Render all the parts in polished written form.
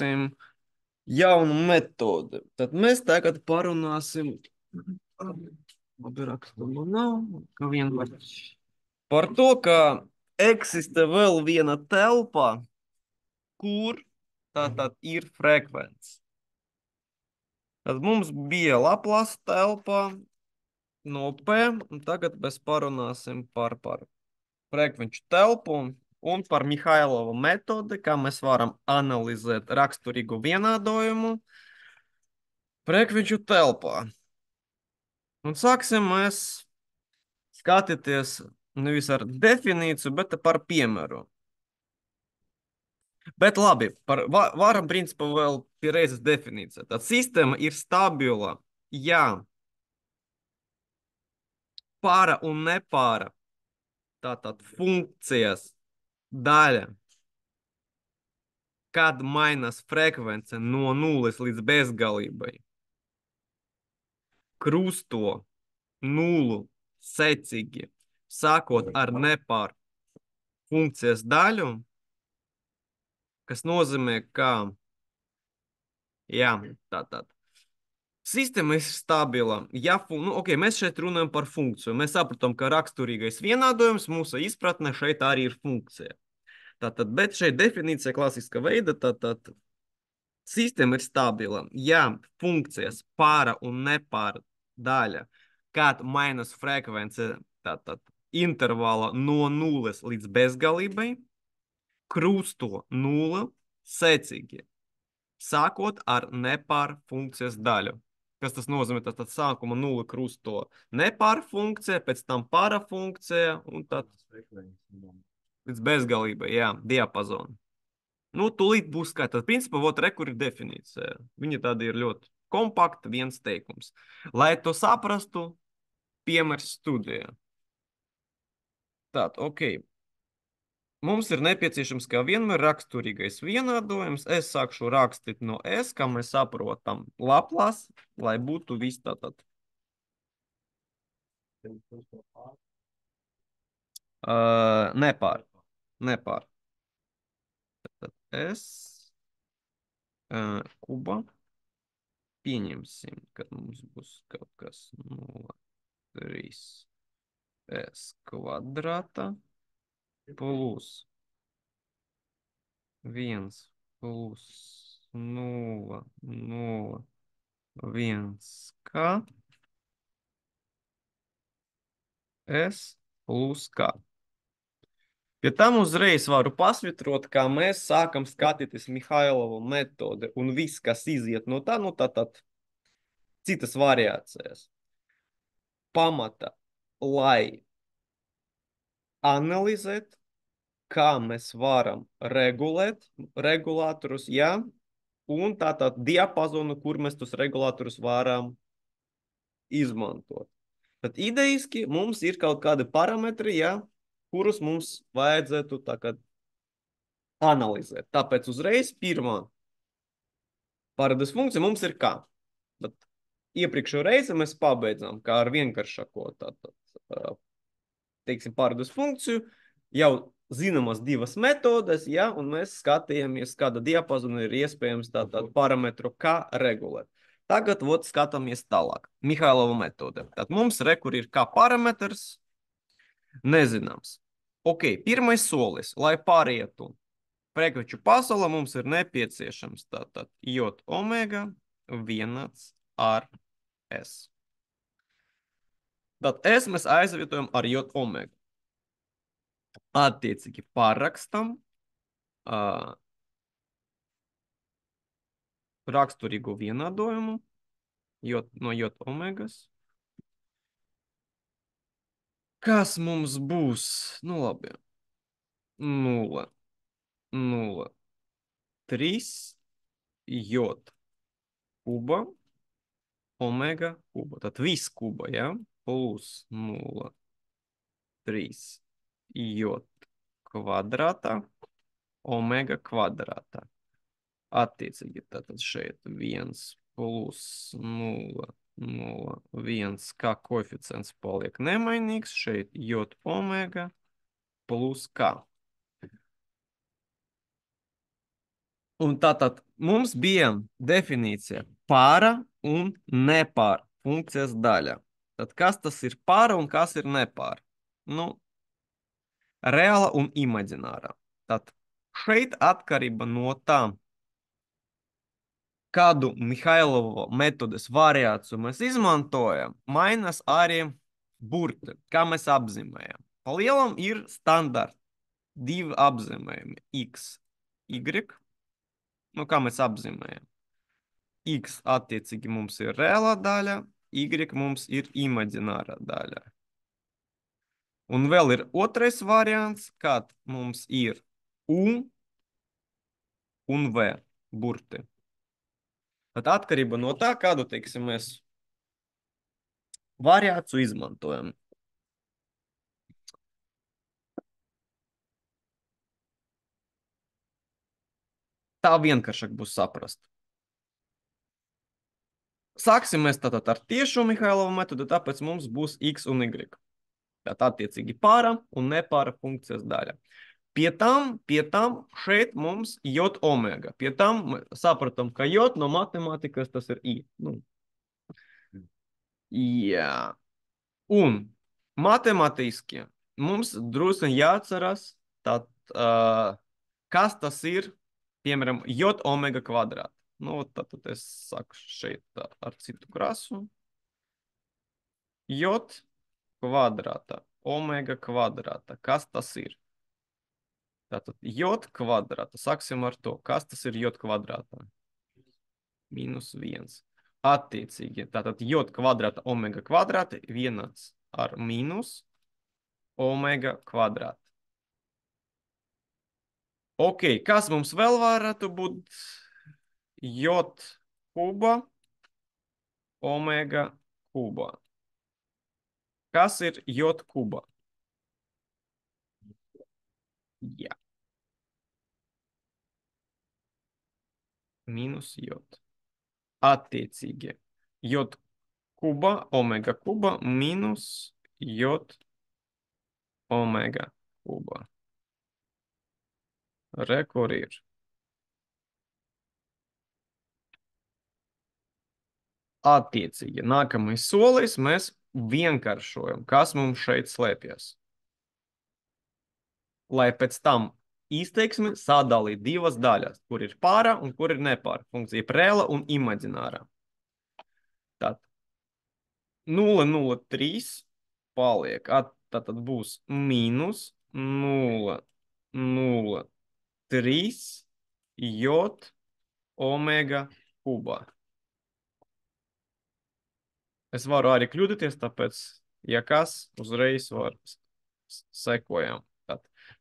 sāksim jaunu metodi. Tad mēs tagad parunāsim. Labi, rakstumu nav. Ka par to, ka eksistē vēl viena telpa, kur tātad ir frekvence. Tad mums bija Laplace telpa no P, un tagad mēs parunāsim par frekvenču telpu un par Mihailova metodi, kā mēs varam analizēt raksturīgu vienādojumu frekvenču telpā. Un sāksim mēs skatīties nevis ar definīciju, bet par piemēru. Bet labi, varam principā vēl pie reizes definīcija. Tad sistēma ir stabila, ja para un nepāra tātad funkcijas daļa, kad mainās frekvence no nulles līdz bezgalībai, krusto nulu secīgi, sākot ar nepār funkcijas daļu, kas nozīmē, ka, jā, tātad, sistēma ir stabila. Ja, mēs šeit runājam par funkciju. Mēs sapratām, ka raksturīgais vienādojums mūsu izpratnē šeit arī ir funkcija. Tātad, bet šeit definīcija klasiska veida, tātad sistēma ir stabila. Ja funkcijas pāra un nepāra daļa, kad mainās frekvence, tātad intervāla no nulles līdz bezgalībai, krusto nula secīgi, sākot ar nepāra funkcijas daļu. Kas tas nozīmē? Tad sākuma nula krusto nepāra funkcija, pēc tam para funkcija un tad līdz bezgalībai, jā, diapazonu. Nu, tūlīt būs kā. Tad, principā, vot rekur ir definīcija. Viņa tāda ir ļoti kompakta, viens teikums. Lai to saprastu, piemērs studijā. Tātad, ok. Mums ir nepieciešams, kā vienmēr, raksturīgais vienādojums. Es sākšu rakstīt no S, kā mēs saprotam Laplace, lai būtu viss tātad. Nepār. Tad S kuba. Pieņemsim, kad mums būs kaut kas 0,3 S kvadrāta plus 1 plus 0, 0, 1 K S plus K. Pie tam uzreiz varu pasvitrot, kā mēs sākam skatīties Mihailova metode un viss, kas iziet no tā, nu tātad citas variācijas. Pamata, lai analizēt, kā mēs varam regulēt regulātorus, jā, un tātad diapazonu, kur mēs tos regulātorus varam izmantot. Tad idejiski mums ir kaut kādi parametri, jā, kurus mums vajadzētu tā kā analizēt. Tāpēc uzreiz pirmā pārādes funkcija mums ir kā. Bet iepriekšējo reizi mēs pabeidzām kā ar vienkāršāko tātad, teiksim, pārādes funkciju, jau zināmas divas metodes, ja, un mēs skatījāmies, kāda diapazona ir iespējams tātad parametru, kā regulēt. Tagad vot skatāmies tālāk. Mihailova metode. Tad mums rekur ir kā parametrs nezināms. Ok, pirmais solis, lai pārietu frekvenču pasaulē, mums ir nepieciešams tātad J omega 1 ar S. Tad S mēs aizvietojam ar J omega. Attiecīgi pārrakstam raksturīgu vienādojumu no J omegas. Kas mums būs? Nu labi. 0, 0, 3, J kuba, omega kuba. Tad viss kuba, ja? Plus 0, 3, J kvadrātā, omega kvadrātā. Attiecīgi, tātad šeit 1 plus 0, 0, 1, kā koeficients paliek nemainīgs, šeit J omega, plus K. Un tātad mums bija definīcija pāra un nepāra funkcijas daļa. Tad kas tas ir pāra un kas ir nepāra? Nu, reāla un imaģināra. Tad šeit atkarība no tā, kādu Mihailovo metodes variāciju mēs izmantojam, mainās arī burti, kā mēs apzīmējam. Pa lielam ir standarti divi apzīmējumi x, y, nu kā mēs apzīmējam. X attiecīgi mums ir reālā daļa, y mums ir imaģināra daļa. Un vēl ir otrais variants, kad mums ir U un V burti. Tad atkarība no tā, kādu, teiksim, mēs variāciju izmantojam. Tā vienkāršāk būs saprast. Sāksim mēs tātad ar tiešo Mihailova metodu, tāpēc mums būs x un y. Tātad attiecīgi pāra un nepāra funkcijas daļa. Pie tam šeit mums j omega. Pie tam sapratam, ka j no matemātikas tas ir i. Nu, jā. Un matemātiski mums drusku jāatceras, tad, kas tas ir, piemēram, j omega kvadrāts. Nu, tad es saku šeit ar citu krasu. J kvadrāta, omega kvadrāta. Kas tas ir? Tātad j kvadrāta. Sāksim ar to. Kas tas ir j kvadrātā? Minus 1. Attiecīgi, tātad j kvadrāta, omega kvadrāta vienāds ar minus omega kvadrātu. Ok, kas mums vēl varētu būt? J kuba, omega kuba. Kas ir j kuba? Jā. Minus j. Attiecīgi, j kuba, omega kuba minus j omega kuba. Re, kur ir? Attiecīgi, nākamais solis mēs vienkāršojam, kas mums šeit slēpjas. Lai pēc tam izteiksmi sadalīt divas daļas, kur ir pāra un kur ir nepāra funkcija, reāla un imaģināra. Tad 0,03 paliek, tad būs minus 0,03 j omega kubā. Es varu arī kļūdīties, tāpēc, ja kas, uzreiz var sekojam.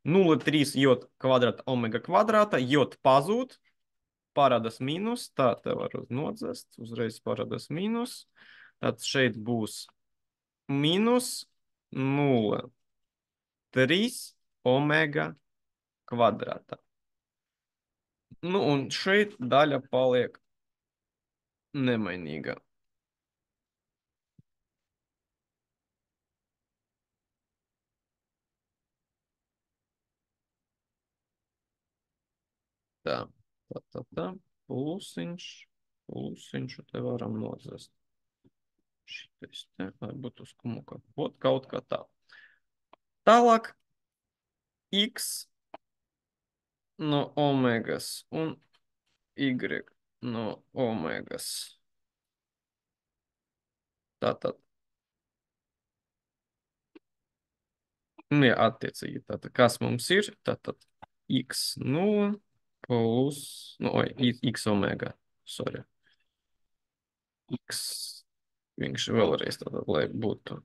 0,3 j kvadrāta omega kvadrāta, j pazūd, parādās mīnus, tā te var nodzest, uzreiz parādās mīnus. Tad šeit būs mīnus 0,3 omega kvadrāta. Nu, un šeit daļa paliek nemainīga. Tā. Plusiņš, te varam nodzest. Šitais te, lai būtu uz kumuka. Ot, kaut kā tā. Tālāk x no omegas un y no omegas. Tātad. Jā, attiecīgi. Tātad, kas mums ir? Tātad x 0 plus, x omega, sorry. X, viņš vēlreiz tātad, lai būtu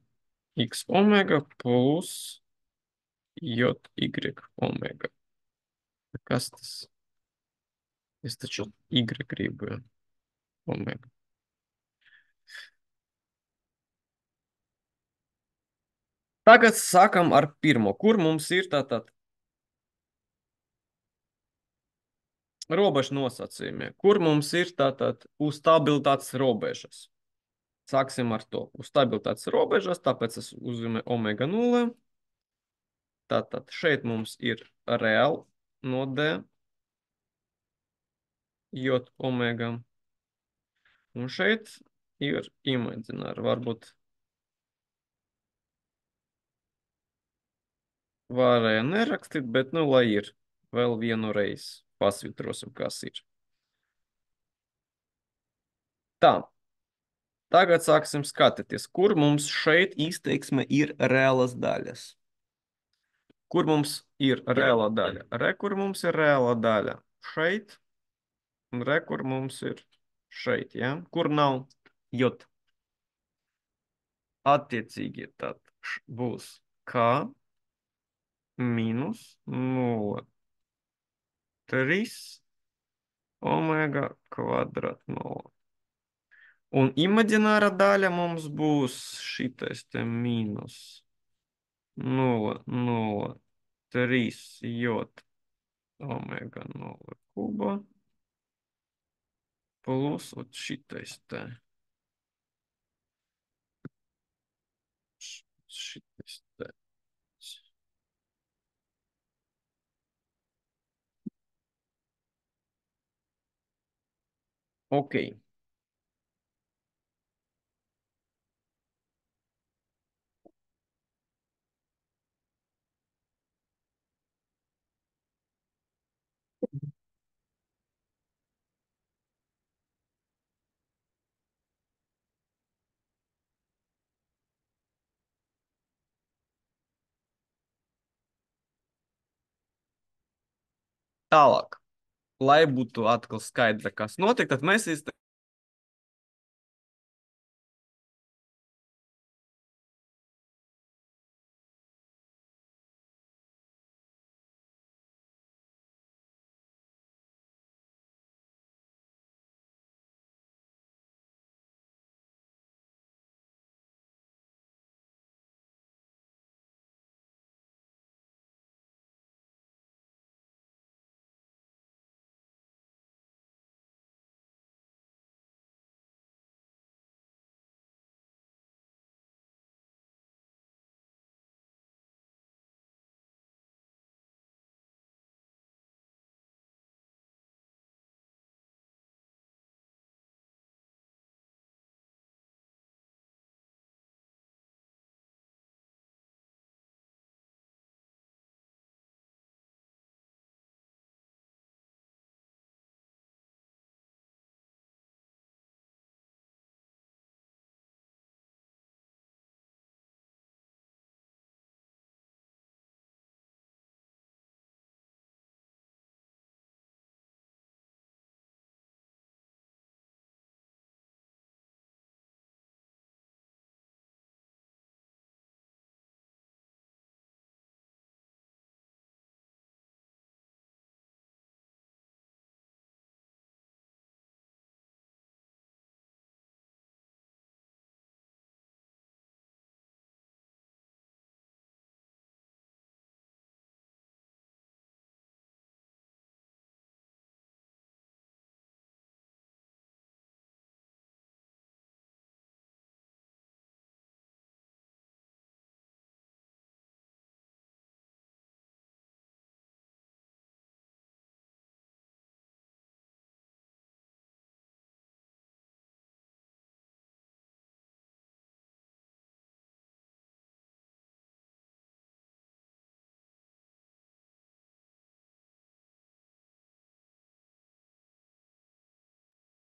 x omega plus j y omega. Kas tas? Es taču y gribu omega. Tagad sākam ar pirmo. Kur mums ir tātad robežu nosacījumi? Kur mums ir tātad uz stabilitātes robežas? Sāksim ar to. Uz stabilitātes robežas, tāpēc es uzzīmēju omega 0. Tātad šeit mums ir reāli no D. J omega. Un šeit ir imagināri. Varbūt varēja nerakstīt, bet nu lai ir. Vēl vienu reizi pasvitrosim, kas ir. Tā, tagad sāksim skatīties, kur mums šeit izteiksme ir reālas daļas. Kur mums ir reāla daļa? Re, kur mums ir reāla daļa? Šeit. Un re, kur mums ir šeit, ja? Kur nav jot. Attiecīgi tad būs k minus 0,3 omega kvadrat 0. Un imagināra daļa mums būs šitais te minus 0,03 jot omega 0 kuba plus ot šitais te. Šitais te. Ok. Tālāk. Lai būtu atkal skaidra, kas notiek, tad mēs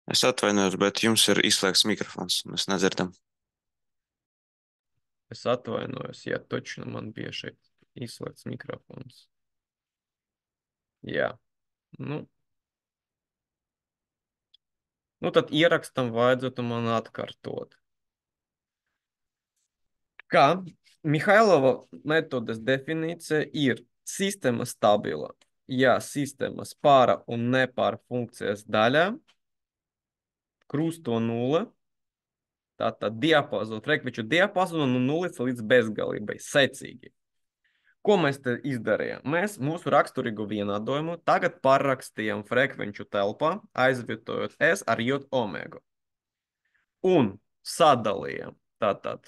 Es atvainojos, bet jums ir izslēgts mikrofons. Mēs nedzirdam. Es atvainojos, ja точно man bija šeit izslēgts mikrofons. Jā. Nu tad ierakstam vajadzētu man atkārtot. Kā Mihailova metodes definīcija ir sistēma stabila, ja sistēmas pāra un nepāra funkcijas daļā krusto nulle, tātad diapazonu, frekvenču diapazonu no nulles līdz bezgalībai, secīgi. Ko mēs te izdarījām? Mēs mūsu raksturīgo vienādojumu tagad pārrakstījām frekvenču telpā, aizvietojot S ar J omega. Un sadalījām tātad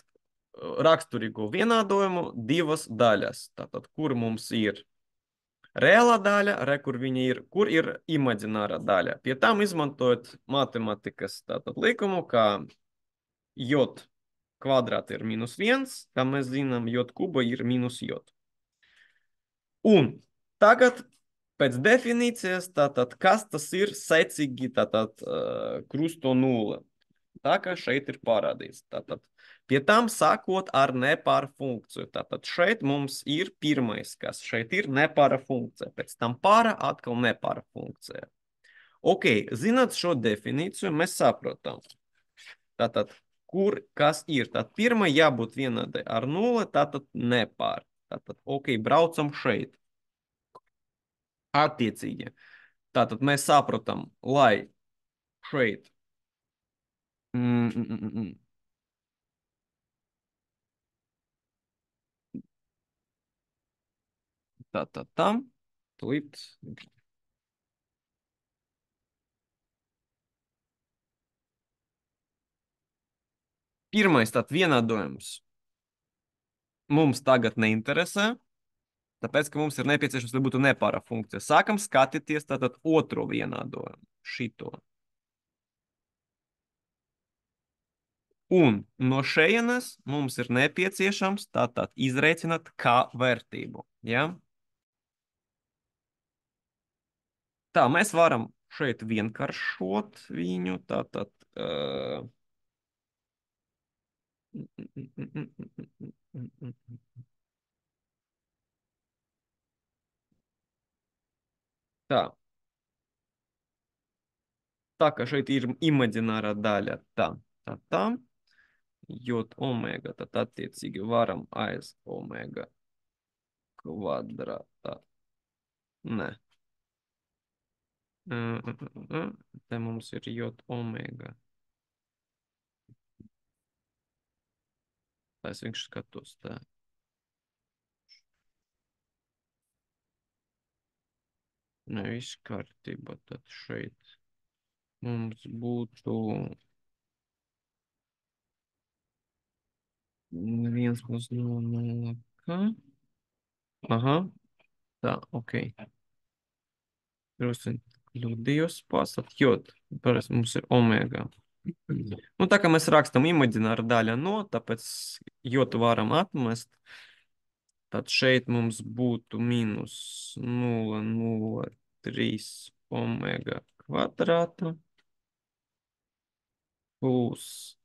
raksturīgo vienādojumu divas daļas. Tātad, kur mums ir Reālā daļa, kur viņa ir, kur ir imagināra daļa. Pie tam izmantojot matemātikas tātad likumu, kā j kvadrāti ir -1, kā mēs zinām, j kuba ir -j. Un tagad pēc definīcijas, tātad, kas tas ir secīgi, tātad, krusto nulle. Tā kā šeit ir parādīts. Tātad, pie tam sākot ar nepāra funkciju. Tātad šeit mums ir pirmais, kas šeit ir nepāra funkcija. Pēc tam pāra atkal nepāra funkcija. Ok, zinot šo definīciju, mēs saprotam. Tātad, kur kas ir? Tātad pirmai jābūt vienādai ar nulli, tātad nepāra. Tātad, ok, braucam šeit. Attiecīgi. Tātad mēs saprotam, lai šeit mm, mm, mm, mm, tā. Tūlīt. Pirmais tad vienādojums mums tagad neinteresē, tāpēc, ka mums ir nepieciešams, lai būtu nepāra funkcija. Sākam skatīties tātad otro vienādojumu, šito. Un no šejienes mums ir nepieciešams tātad izreicināt K vērtību. Ja? Tā, mēs varam šeit vienkāršot viņu, tātad tā. Tā kā šeit ir imagināra daļa, tā. J omega, tad attiecīgi varam aiz omega kvadrātā. Nē. Te mums ir J omega. Es vienkārši skatos tā. Nē, viss kārtībā. Tad šeit mums būtu 1 plus 0, kā? Aha, tā, ok. Drusku kļūdījos pasat, jod. Parasti mums ir omega. Nu, tā kā mēs rakstam imagināru daļa no, tāpēc jotu varam atmest. Tad šeit mums būtu minus 0,03 omega kvadrāta plus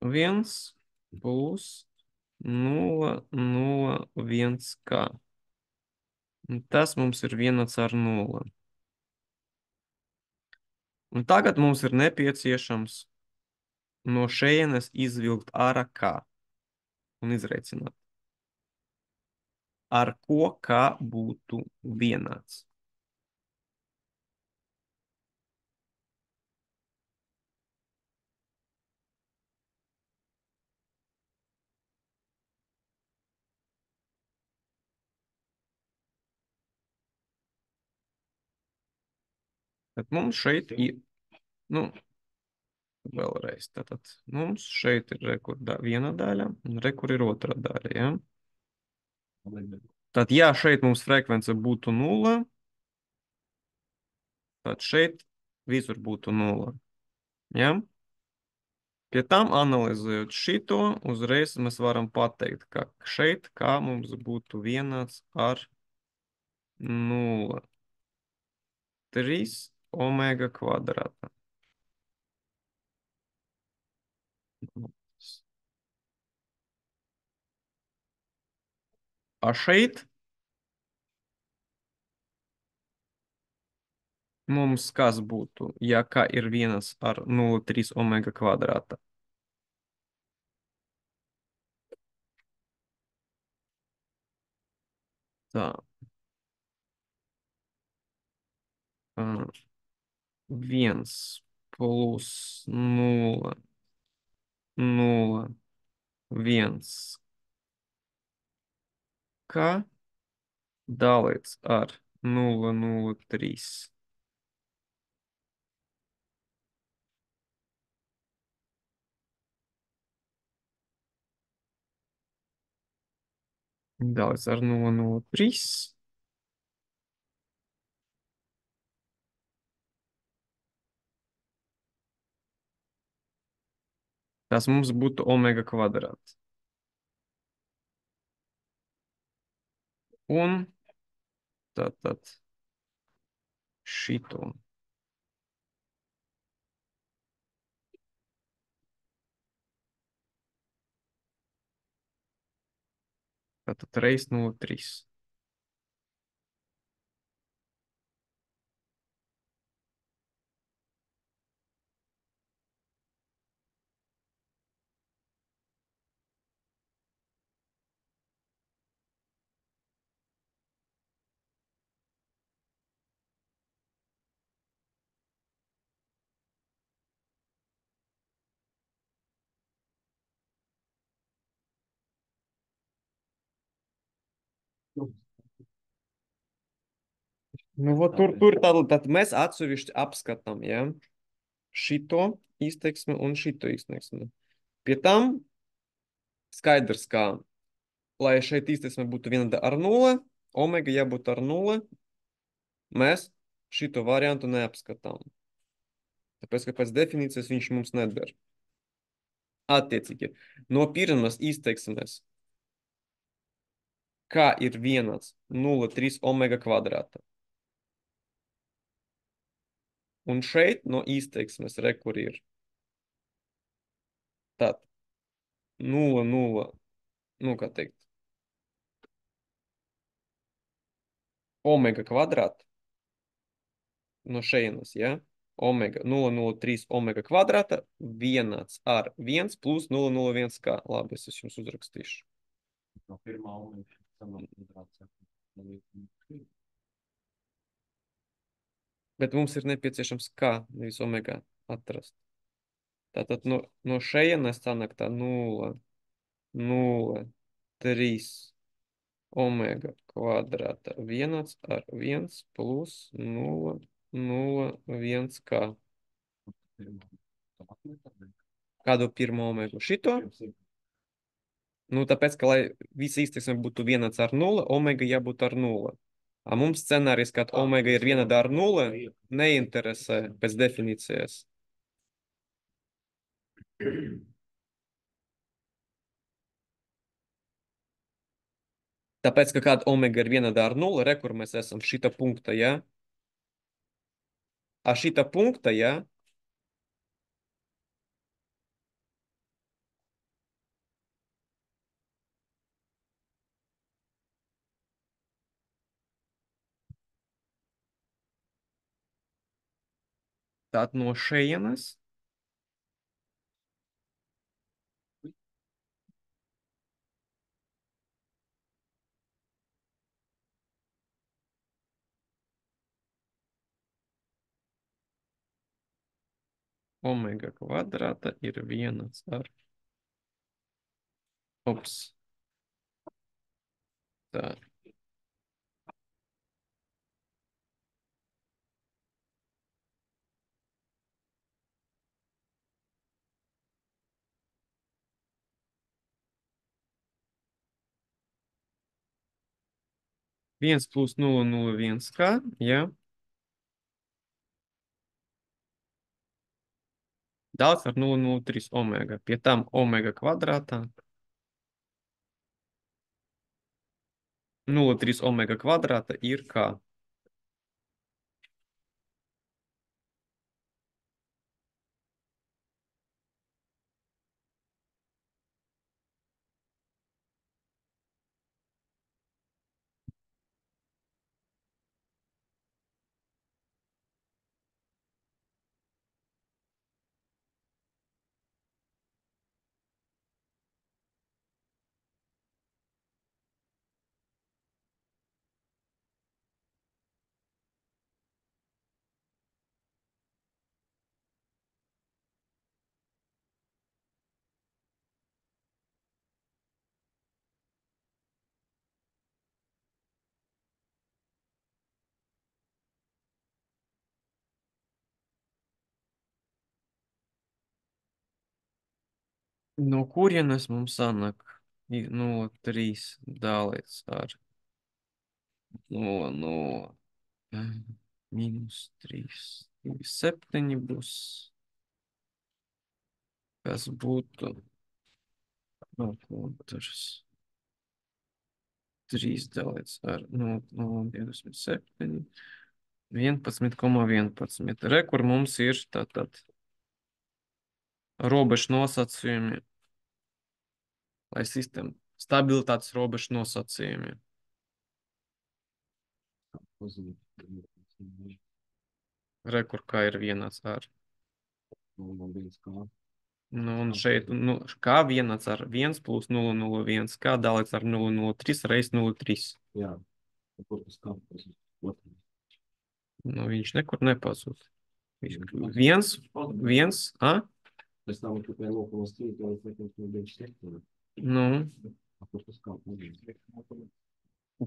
1 plus 0,01 k. Un tas mums ir vienāds ar 0. Un tagad mums ir nepieciešams no šejienes izvilkt ārā k un izreicināt. Ar ko k būtu vienāds? Tad mums šeit ir, nu, vēlreiz, tātad mums šeit ir rekur viena daļa un rekur ir otra daļa, ja? Tad, ja šeit mums frekvence būtu 0, tad šeit visur būtu 0, ja? Pie tam, analizējot šito, uzreiz mēs varam pateikt, ka šeit kā mums būtu vienāds ar 0,3 omega kvadrātā. A šeit mums kas būtu, ja k ir vienas ar 0,3 omega kvadrātā? Tā. 1 plus 0,01 k dalīts ar 0,03. Dalīts ar 0,03. Tas mums būtu omega kvadrāts. Un tātad šito. Tātad reiz 0,3. Nu, vot tur tad mēs atsevišķi apskatām, ja? Šito izteiksmi un šito izteiksmi. Pie tam skaidrs, ka, lai šeit izteiksme būtu vienāda ar 0, omega jābūt ar 0, mēs šito variantu neapskatām. Tāpēc, ka pēc definīcijas viņš mums neder. Attiecīgi, no pirmās izteiksmes, kā ir vienāds 0,3 omega kvadrāta. Un šeit no izteiksmes, re, kur ir tad 0,0, nu, kā teikt, omega kvadrāta no šejienes, ja? Omega 0,03 omega kvadrāta vienāds ar 1 plus 0,01 kā. Labi, es jums uzrakstīšu. No pirmā omega kvadrāts. Bet mums ir nepieciešams kā, nevis omega atrast. Tātad no šejienes sanāk tā 0, 0, 3 omega kvadrāta vienāds ar 1 plus 0, 0, 1 kā. Kādu pirmo omegu? Šito? Nu, tāpēc, ka, lai visi izteiksme būtu vienāds ar 0, omega jābūt ar 0. A mums scenārijs, kad omega ir vienāda ar 0, neinteresē pēc definīcijas. Tāpēc, ka kad omega ir vienāda ar 0, re, kur mēs esam šita punkta, ja? A šita punkta, ja? Tātad no šejienes omega kvadrāta ir vienāds ar, ops, tā, 1 plus 0,01 kā, ja? Daudz ar 0,03 omega. Pie tam omega kvadrātā 0,3 omega kvadrāta ir kā. No kurienes mums sanāk? 0,3 dalīts ar 0,0 -3. 7 būs. Kas būtu? No, otrs. 3 dalīts ar 0,27. 11,11. Re, kur mums ir tātad robežu nosacījumi, lai sistēma stabilitātes robežu nosacījumi. Re, kur kā ir vienāds ar. Nu, un šeit, kā vienāds ar 1 plus 0,01, kā dalīts ar 0,03 reiz 0,3. Jā, kur tas kāpēc? Nu, viņš nekur nepazūd. Viens, Pēc tam, ka pie 0,3, tad es nebiju 7. Nu, Kur tas kāpēc?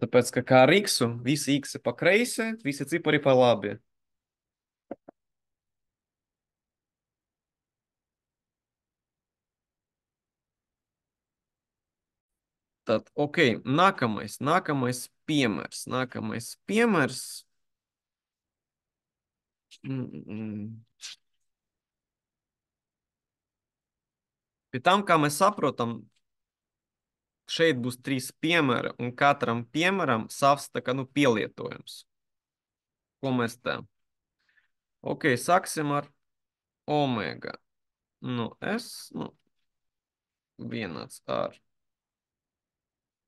tāpēc, ka kā ar X, visi X pa kreisi, visi cipari pa labi. Tad, ok, nākamais piemērs. Pie tam, kā mēs saprotam, šeit būs 3 piemēri, un katram piemēram savs tā kā, pielietojums. Ko mēs te? Ok, sāksim ar omega. S, vienāds ar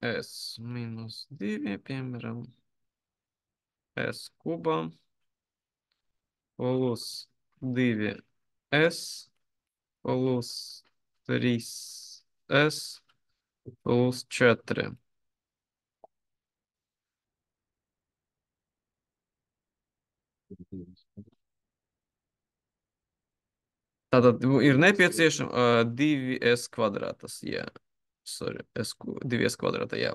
S minus 2, piemēram, S kubā plus 2S plus 3S plus 4. Tātad ir nepieciešama 2S kvadrātas, jā. Sorry, 2S kvadrāta, jā.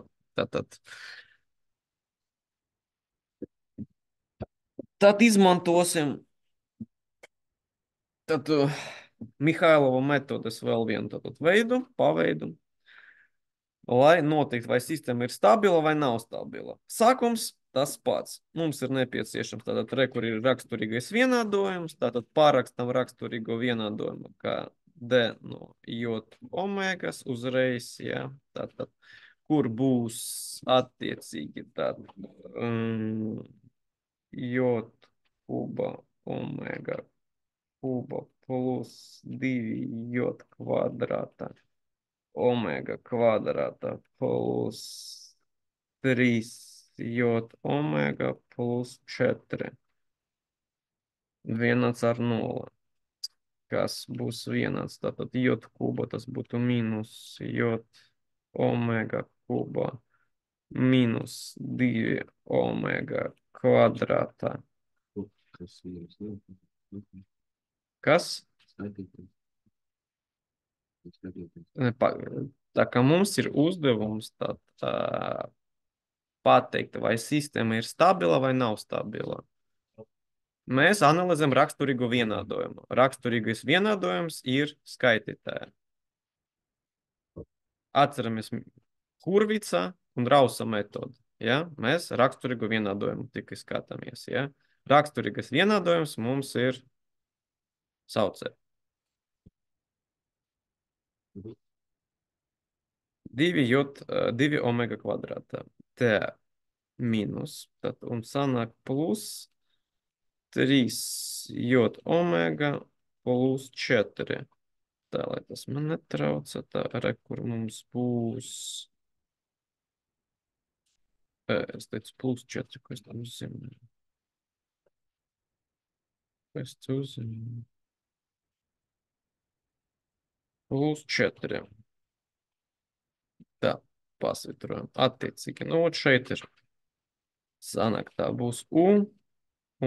Tad izmantosim Mihailova metodes vēl vienu paveidu, lai noteikti, vai sistēma ir stabila vai nav stabila. Sākums tas pats. Mums ir nepieciešams tātad kur ir raksturīgais vienādojums, tātad pārakstam raksturīgo vienādojumu, kā D no J omegas uzreiz, jā. Tātad, kur būs attiecīgi tātad J kuba omega kuba plus 2J kvadrātā omega kvadrātā plus 3J omega plus 4. Vienāds ar 0. Kas būs vienāds? Tātad J kuba tas būtu minus J omega kuba minus 2 omega kvadrātā. Kas? Tā kā mums ir uzdevums pateikt, vai sistēma ir stabila vai nav stabila. Mēs analizējam raksturīgo vienādojumu. Raksturīgais vienādojums ir skaitītāji. Atceramies Hurvica un Rausa metodu. Ja? Mēs raksturīgo vienādojumu tikai skatāmies. Ja? Raksturīgais vienādojums mums ir saucē. 2 omega kvadrātā. T minus. Tad, un sanāk plus 3J omega plus 4. Tā, lai tas man netrauca. Tā, kur mums būs. Es teicu plus 4, ko es tam uzzīmēju. Ko es tu uzzīmēju? Plus 4. Tā, pasvitrojam. Attiecīgi. Nu, šeit ir sanāk, tā būs U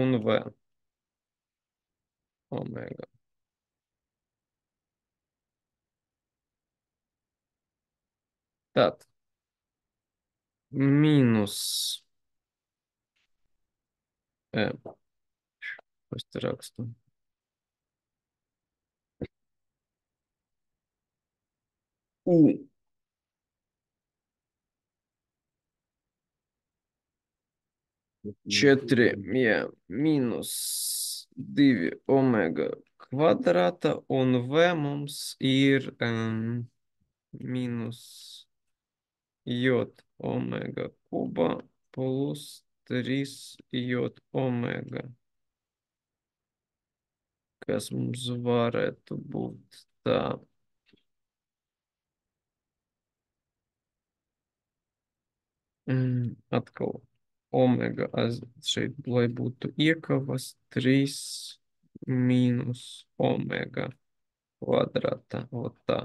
un V. Omega. Tad. Minus. Ko es te rakstu? U 4, jā, mīnus 2 omega kvadrāta, un V mums ir mīnus j omega kuba plus 3 j omega, kas mums varētu būt tā. Atkal omega šeit, lai būtu iekavas 3 mīnus omega kvadrāta. Ot tā.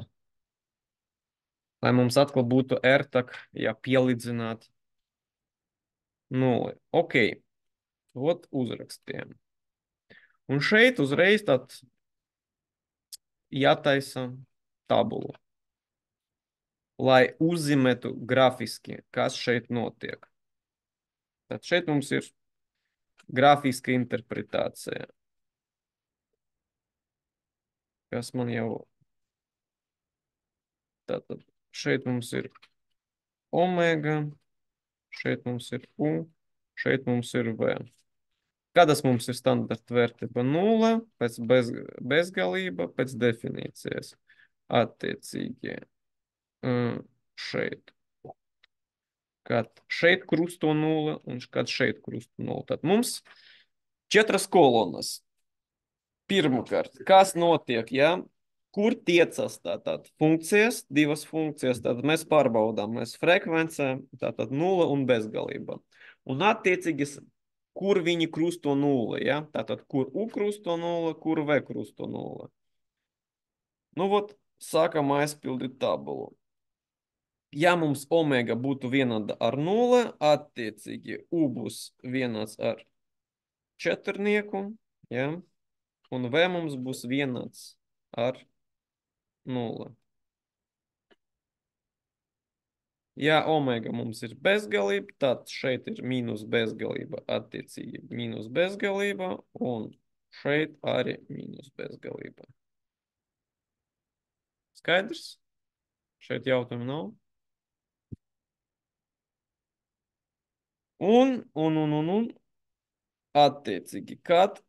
Lai mums atkal būtu ērtāk, ja pielīdzināt nulli. Ok, ot uzrakstiem. Un šeit uzreiz tad jātaisa tabulu, lai uzzīmētu grafiski, kas šeit notiek. Tad šeit mums ir grafiska interpretācija. Kas man jau... Tātad šeit mums ir omega, šeit mums ir u, šeit mums ir v. Kādas mums ir standarta vērtība? 0, pēc bezgalība, pēc definīcijas. Attiecīgi šeit. Kad šeit krusto 0 un kad šeit krusto 0. Tad mums 4 kolonas. Pirmkārt, kas notiek, ja? Kur tiecas tātad funkcijas, divas funkcijas, tad mēs pārbaudām, mēs frekvencē, tātad 0 un bezgalība. Un attiecīgi, kur viņi krusto 0, ja? Tātad, kur U krusto 0, kur V krusto 0. Nu, vot, sākam aizpildīt tabulu. Ja mums omega būtu vienāda ar 0, attiecīgi U būs vienāds ar 4, ja? Un V mums būs vienāds ar 0. Ja omega mums ir bezgalība, tad šeit ir mīnus bezgalība, attiecīgi mīnus bezgalība, un šeit arī mīnus bezgalība. Skaidrs? Šeit jautājumu nav. Un attiecīgi, kad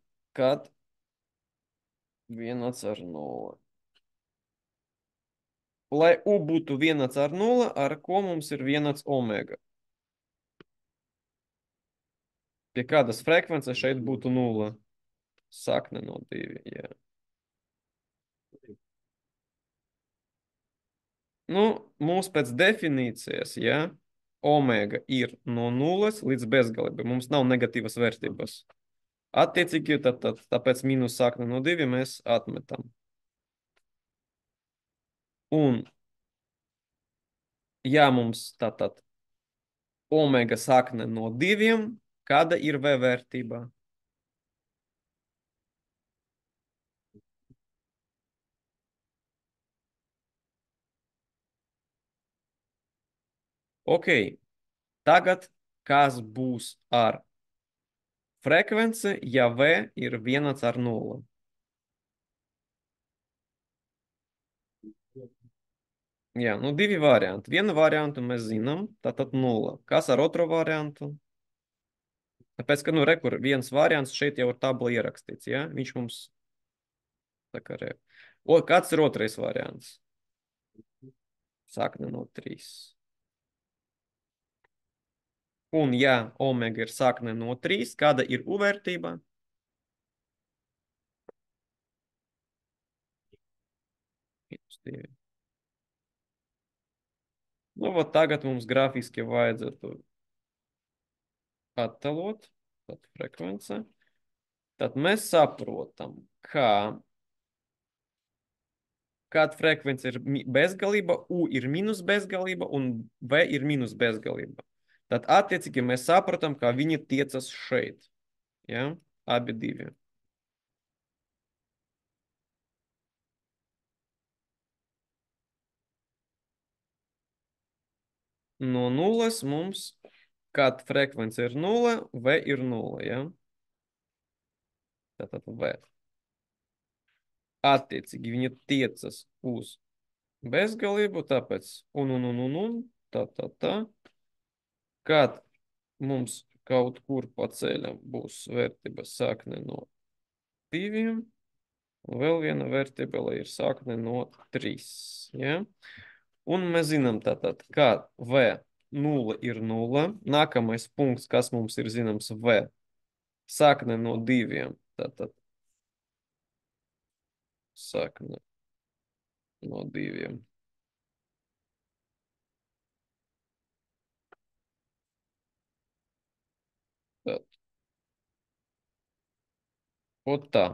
vienāds ar 0. Lai U būtu vienāds ar 0, ar ko mums ir vienāds omega? Pie kādas frekvences šeit būtu 0? Sakne no 2, jā. Nu, mums pēc definīcijas, ja, omega ir no 0 līdz bezgalībai. Mums nav negatīvas vērtības. Attiecīgi, tāpēc mīnus sakne no 2 mēs atmetam. Un, ja mums tātad omega sakne no 2, kāda ir V vērtība? Ok, tagad kas būs ar frekvenci, ja V ir vienāds ar 0? Jā, nu 2 varianti. Vienu variantu mēs zinām, tātad 0. Kas ar otro variantu? Tāpēc, ka, nu, rekur, viens variants šeit jau ir tabla ierakstīts, ja? Viņš mums tā kā re. O, kāds ir otrais variants? Sakne no 3. Un, ja omega ir sakne no 3, kāda ir U vērtība? Nu, vot tagad mums grafiski vajadzētu attēlot, tad frekvence. Tad mēs saprotam, ka kad frekvence ir bezgalība, U ir minus bezgalība un V ir minus bezgalība. Tad attiecīgi mēs saprotam, ka viņi tiecas šeit. Ja? Abi divi. No 0 mums, kad frekvence ir 0, V ir 0. Ja? Tātad V. Attiecīgi viņi tiecas uz bezgalību, tāpēc un, tā. Kad mums, kaut kur pa ceļam būs vērtības sakne no 2, un vēl viena vērtībele ir sakne no 3. Ja? Un mēs zinām tātad, ka V0 ir 0. Nākamais punkts, kas mums ir zināms, V. Sakne no 2. Tātad sakne no 2. Tad, ot tā.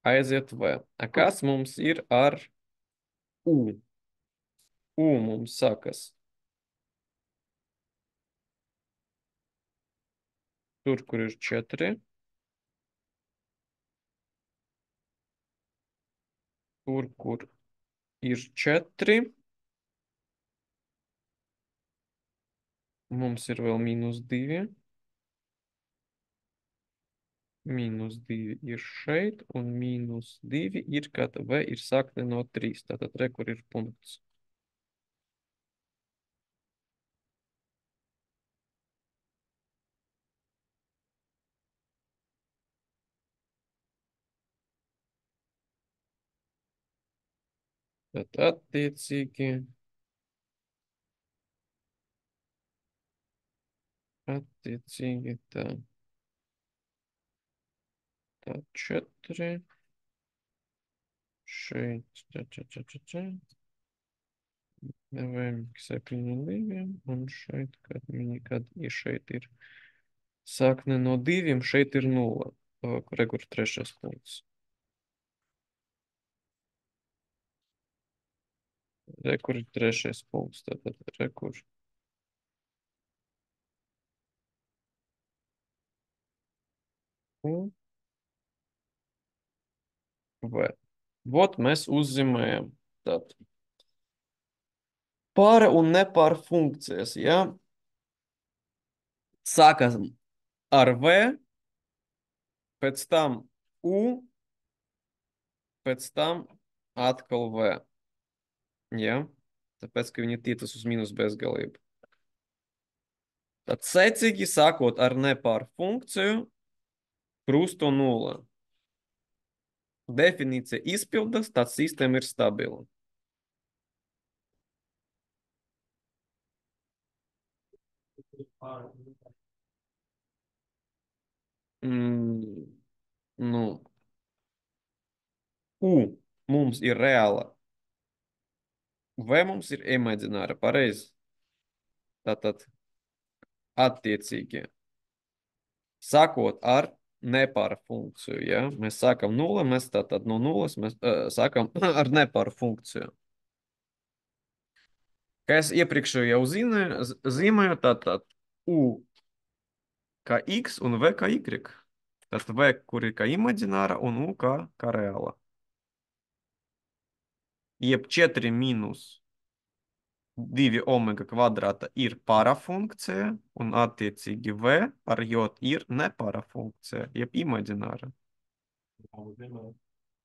Aiziet V. A kas mums ir ar U? U mums sakas. Tur, kur ir 4. Tur, kur ir 4. Mums ir vēl -2. -2 ir šeit, un -2 ir, kad V ir sakne no 3. Tātad re, kur ir punkts. Tad attiecīgi tā 4. Šeit, V7, un šeit, kad šeit ir sakne no 2, šeit ir 0. Re, kur 3. punkts. Re, kur ir 3. punkts. Tātad, re, kur. Un V. Vot mēs uzzīmējam tātad para un nepara funkcijas, ja? Sākas ar V, pēc tam U, pēc tam atkal V. Ja? Tāpēc, ka viņi tiecas uz mīnus bezgalību. Tad secīgi sākot ar nepāru funkciju, krusto 0. Definīcija izpildas, tad sistēma ir stabila. Nu, U mums ir reāla. V mums ir imagināra, pareizi. Tātad attiecīgi sākot ar nepāra funkciju, ja? Mēs sākam 0, mēs tātad no 0 mēs sākam ar nepāra funkciju. Kā es iepriekš jau zīmēju, tātad U kā X un V kā Y. Tātad V, kur ir kā imagināra, un U kā reāla. Jeb 4 mīnus 2 omega kvadrāta ir parafunkcija, un attiecīgi V ar J ir neparafunkcija, jeb imagināra.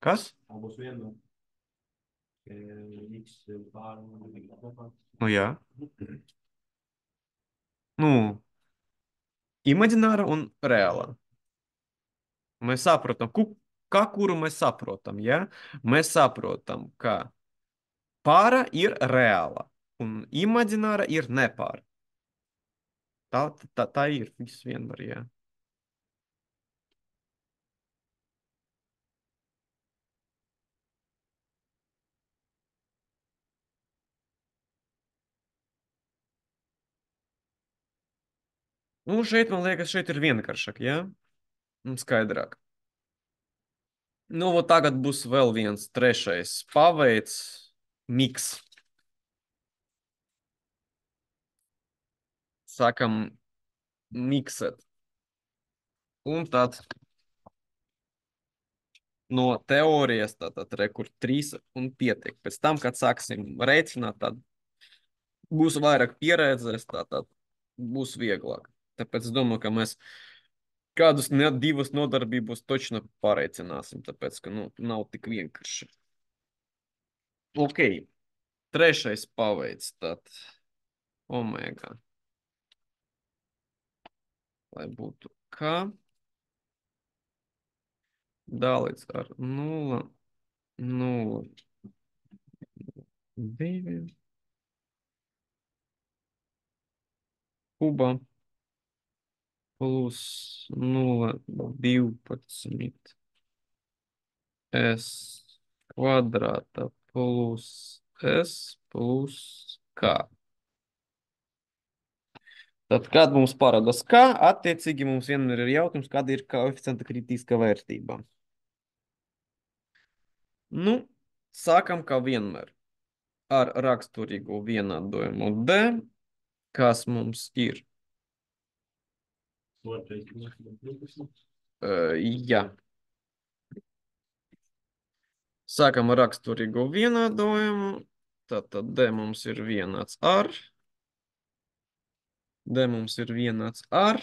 Kas? Abos vienmēr. X pār. Nu jā. Nu, imagināra un reāla. Mēs saprotam, kuru mēs saprotam, ja? Mēs saprotam, ka para ir reāla, un imagināra ir nepāra. Tā ir viss vienmēr, ja. Nu, šeit, man liekas, šeit ir vienkāršāk, ja? Un skaidrāk. Nu, vot tagad būs vēl viens trešais paveids, miks. Sākam miksēt. Un tad no teorijas, tātad re, kur 3 un pietiek. Pēc tam, kad sāksim reicināt, tad būs vairāk pieredzes, tātad būs vieglāk. Tāpēc es domāju, ka mēs kādus divas nodarbības točno pareicināsim, tāpēc, ka, nu, nav tik vienkārši. Ok, trešais paveids, tad omega. lai būtu K dalīts ar 0, 0, 2 kuba plus 0, 12 s kvadrāta plus s plus K. Tad, kad mums parādās K, attiecīgi mums vienmēr ir jautājums, kāda ir koeficienta kritiskā vērtība. Nu, sākam kā vienmēr ar raksturīgu vienādojumu D, kas mums ir. Jā. Sākam ar raksturīgu vienādojumu. Tātad D mums ir vienāds ar. D mums ir vienāds ar.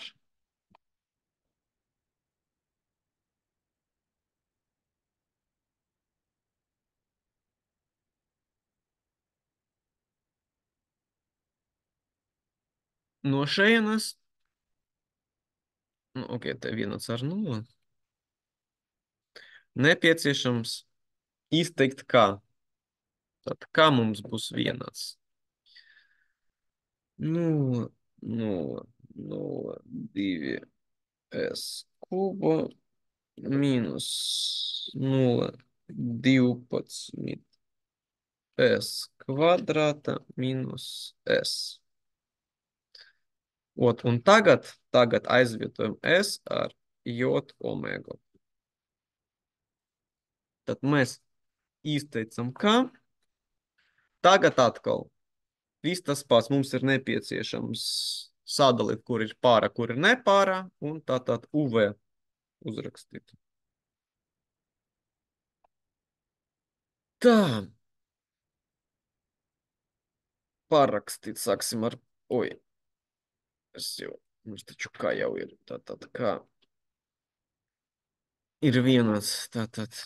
No šejienes. Nu, ok, te vienāds ar 0. Nepieciešams izteikt kā. Tad kā mums būs vienāds? 0, 0, 0, 2 s kuba minus 0, 12 s kvadrāta minus s. Un tagad aizvietojam s ar j omega. Tad mēs izteicam, ka tagad atkal viss tas pats mums ir nepieciešams sadalīt, kur ir pāra, kur ir nepārā, un tātad UV uzrakstīt. Tā. Parakstīt, sāksim ar, mums taču kā jau ir, tātad kā ir vienāds, tātad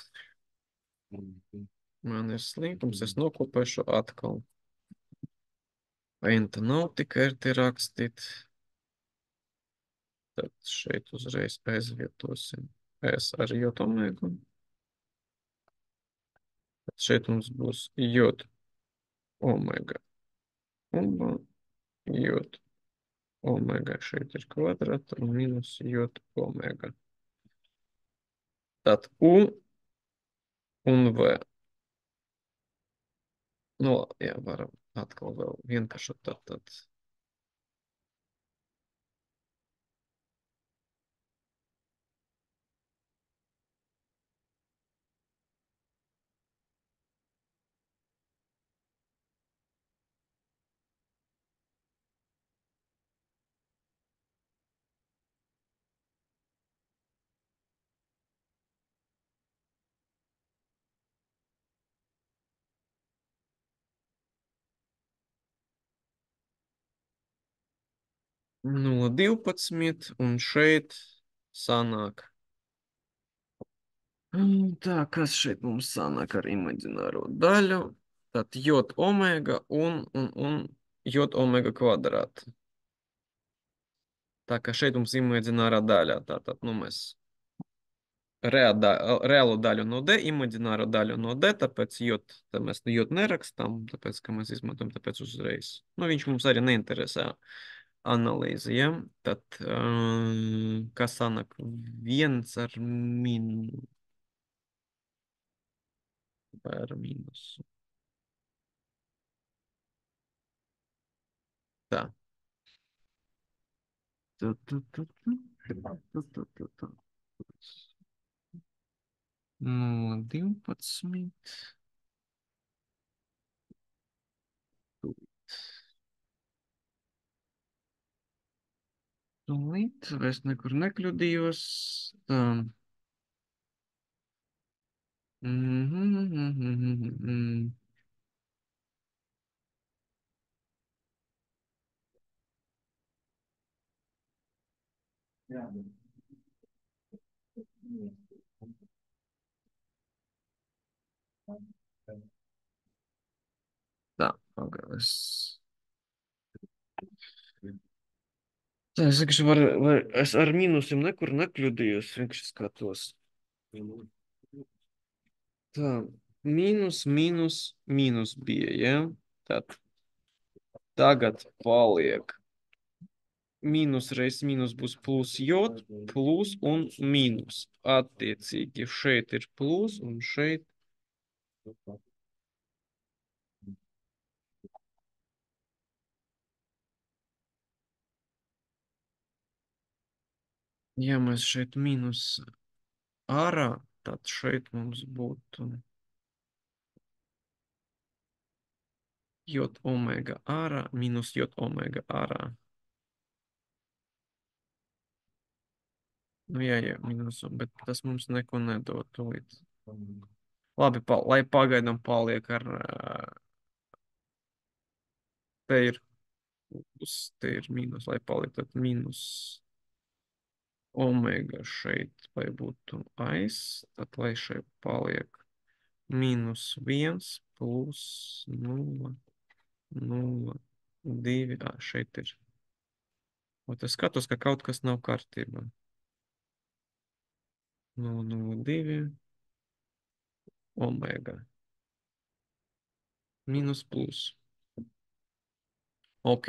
man ir slinkums, es nokopēšu atkal. Enta nav tik ērti rakstīt. Tad šeit uzreiz aizvietosim S ar J omega. Tad šeit mums būs J omega. Un J omega šeit ir kvadrāta un minus J omega. Tad U un V. Nu, jā, varam atkal vēl vienkāršot tad. No 12 un šeit sanāk. Tā, kas šeit mums sanāk ar imaģināro daļu? Tad J omega un J omega kvadrāta. Tā kā šeit mums imaģinārā daļā. Tātad, nu mēs reālo daļu no D, imaģināro daļu no D, tāpēc J, tā mēs J nerakstām, tāpēc, ka mēs izmantojam, tāpēc uzreiz. Nu, viņš mums arī neinteresē analīze, ja? Tad, kas sanāk 1 ar minu vai ar mīnusu? Tā. No 12. Tūlīt, es nekur nekļūdījos. Tā. Tā, pagaidās. Tā, es vienkārši vai es ar mīnusiem nekur nekļūdījos, vienkārši skatos. Tā, mīnus bija, ja? Tad tagad paliek mīnus reiz mīnus būs plus j, plus un mīnus. Attiecīgi šeit ir plus un šeit. Ja mēs šeit mīnus ārā, tad šeit mums būtu j omega ārā mīnus j omega ārā. Nu, jā, mīnus, bet tas mums neko nedod tūlīt. Labi, lai pagaidām paliek ar... Te ir te ir mīnus, lai paliek tad mīnus omega šeit, lai būtu aiz, tad lai šeit paliek mīnus 1 plus 0, 0, 2, šeit ir. Un es skatos, ka kaut kas nav kārtībā. 0, 0, 2, omega. Mīnus plus. Ok.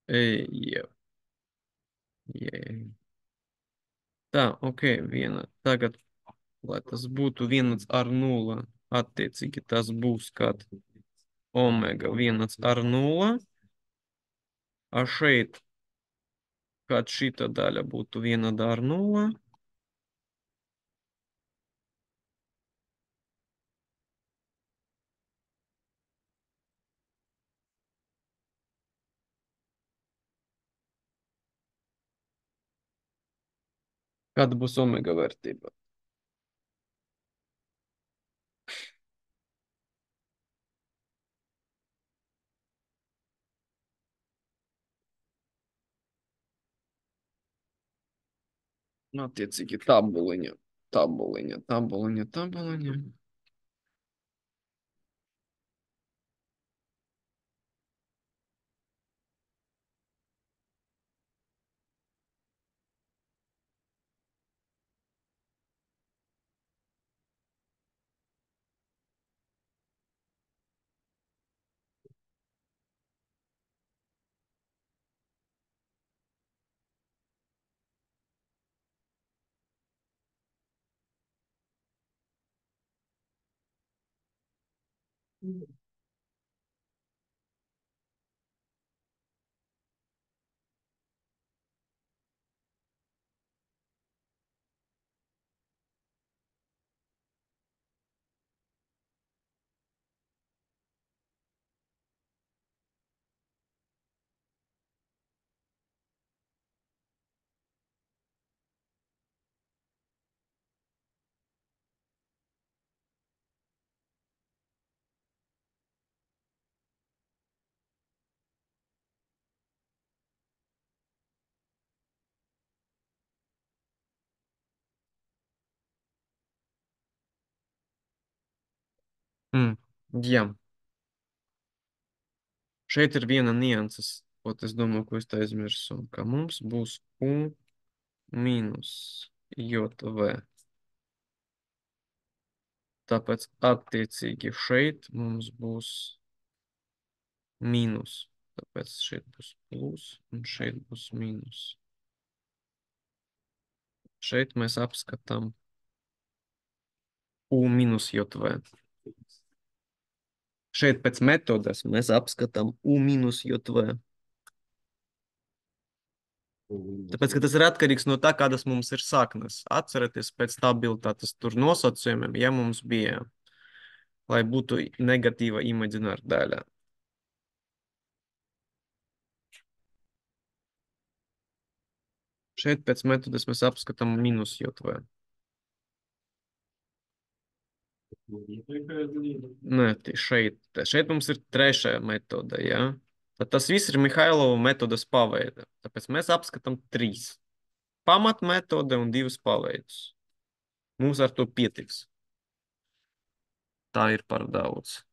Jā. Tā, ok, viena. Tagad, lai tas būtu 1 ar 0, attiecīgi tas būs, kad omega 1 ar 0, a šeit, kad šita daļa būtu 1 ar 0, kad būs omega vērtība. Attiecīgi tabuliņa, tabuliņa, tabuliņa, tabuliņa. Jā. Šeit ir viena nianses, ot es domāju, ko es te aizmirsu, ka mums būs U mīnus JV. Tāpēc attiecīgi šeit mums būs mīnus. Tāpēc šeit būs plus un šeit būs mīnus. Šeit mēs apskatām U mīnus JV. Šeit pēc metodas mēs apskatām U mīnus JV. Tāpēc, ka tas ir atkarīgs no tā, kādas mums ir saknes. Atcerieties pēc stabilitātes tur nosacījumiem, ja mums bija, lai būtu negatīva imagināra daļa. Šeit pēc metodas mēs apskatām mīnus JV. Nē, šeit mums ir trešā metode, ja? Tad tas viss ir Mihailova metodas paveida. Tāpēc mēs apskatām 3 pamatmetode un 2 paveidus. Mums ar to pietiks. Tā ir par daudz.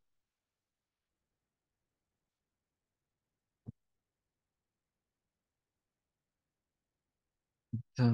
Tā.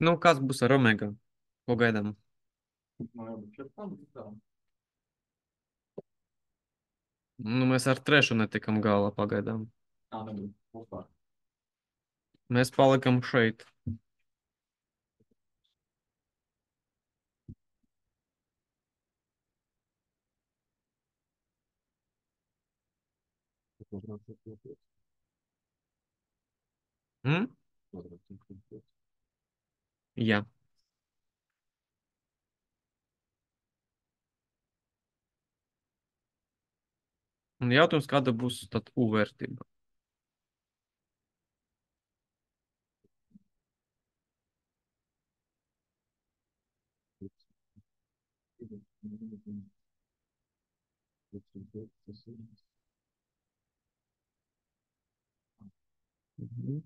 Nu, kas būs ar Omega? Ko gaidām? Nu, mēs ar trešu netikam galā pagaidām. Mēs palikam šeit. Mm? Jā. Un jautājums, kāda būs tad U vērtība? Mhm.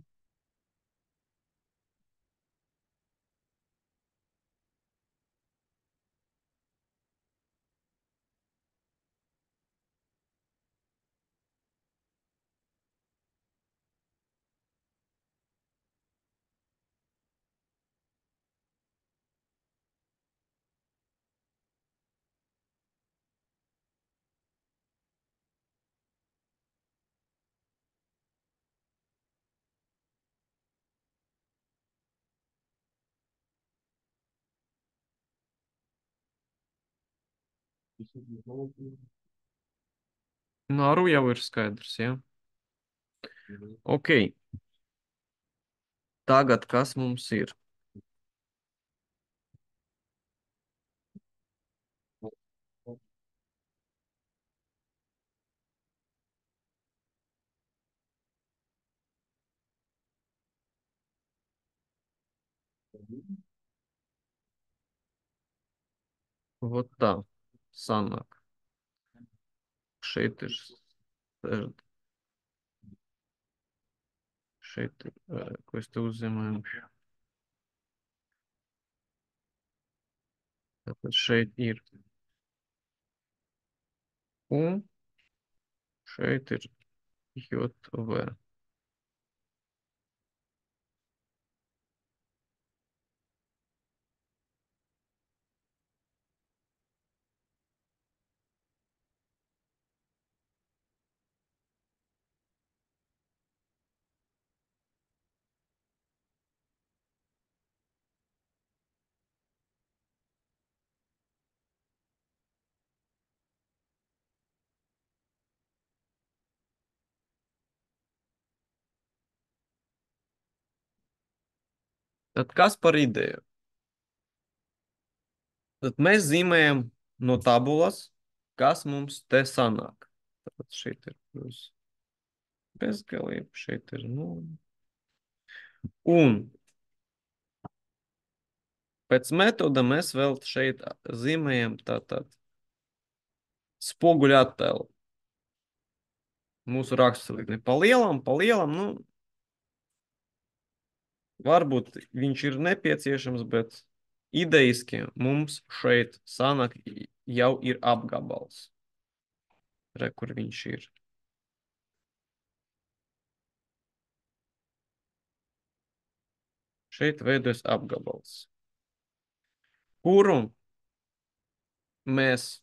Nu, ar U jau ir skaidrs, jā. Ok. Tagad kas mums ir? Vot tā sanāk. Šeit ir, šeit ir, ko es te uzzīmēju. Tātad šeit ir U, šeit ir JV. Tad kas par ideju? Tad mēs zīmējam no tabulas, kas mums te sanāk. Tad šeit ir plus bezgalība, šeit ir 0. Un pēc metoda mēs vēl šeit zīmējam tātad spoguļu attēlu. Mūsu raksturliekni pa lielam, nu, varbūt viņš ir nepieciešams, bet idejiski mums šeit sanāk jau ir apgabals. Re, kur viņš ir. Šeit veidojas apgabals, kuru mēs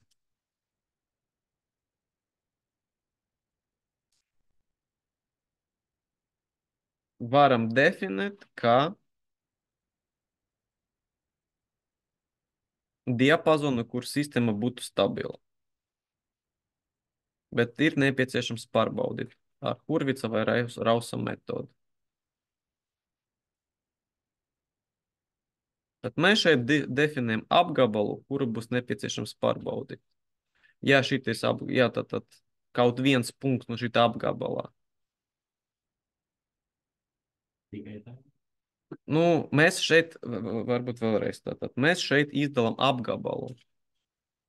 varam definēt kā diapazonu, kur sistēma būtu stabila. Bet ir nepieciešams pārbaudīt ar Hurvica vai Rausa metodu. Tad mēs šeit definējam apgabalu, kuru būs nepieciešams pārbaudīt. Ja šitais tad kaut viens punkts no šita apgabalā. Tikai tā. Nu, mēs šeit, varbūt vēlreiz tātad, mēs šeit izdalām apgabalu,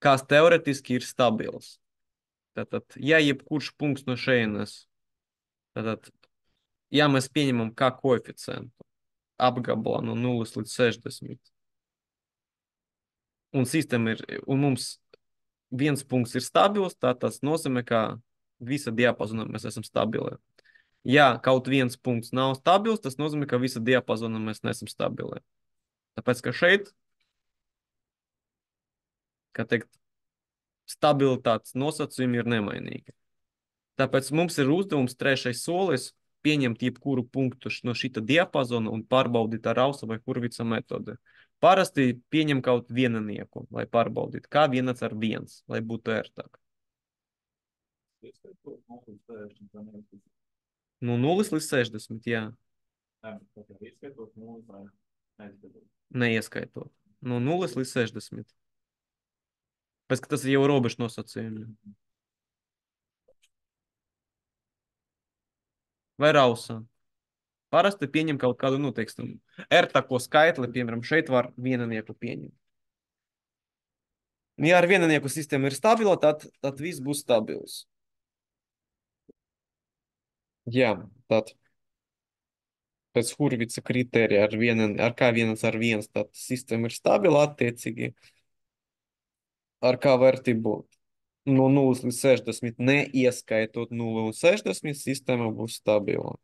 kas teoretiski ir stabils. Tātad, ja jebkurš punkts no šeienes, tātad, ja mēs pieņemam kā koeficientu apgabalā no 0 līdz 60, un mums viens punkts ir stabils, tad tas nozīmē, ka visa diapazona mēs esam stabili. Ja kaut viens punkts nav stabils, tas nozīmē, ka visa diapazona mēs neesam stabili. Tāpēc, ka šeit, kā teikt, stabilitātes nosacījumi ir nemainīgi. Tāpēc mums ir uzdevums trešais solis pieņemt jebkuru punktu no šita diapazona un pārbaudīt ar Rausa vai Hurvica metodi. Parasti pieņem kaut vienanieku, lai pārbaudītu, kā 1/1, lai būtu ērtāk. No 0 līdz 60, jā. Neieskaitot. No 0 līdz 60. Pēc, ka tas ir jau robežu nosacījumi. Vai Rausa. Parasti pieņem kaut kādu, nu, teiksim, ērtāko skaitli, piemēram, šeit var vienanieku pieņemt. Ja ar vienanieku sistēma ir stabila, tad viss būs stabils. Jā, tad pēc Hurvica kriterija ar kā 1/1, tad sistēma ir stabila attiecīgi. Ar kā vērtību no 0 līdz 60, neieskaitot 0 un 60, sistēma būs stabila.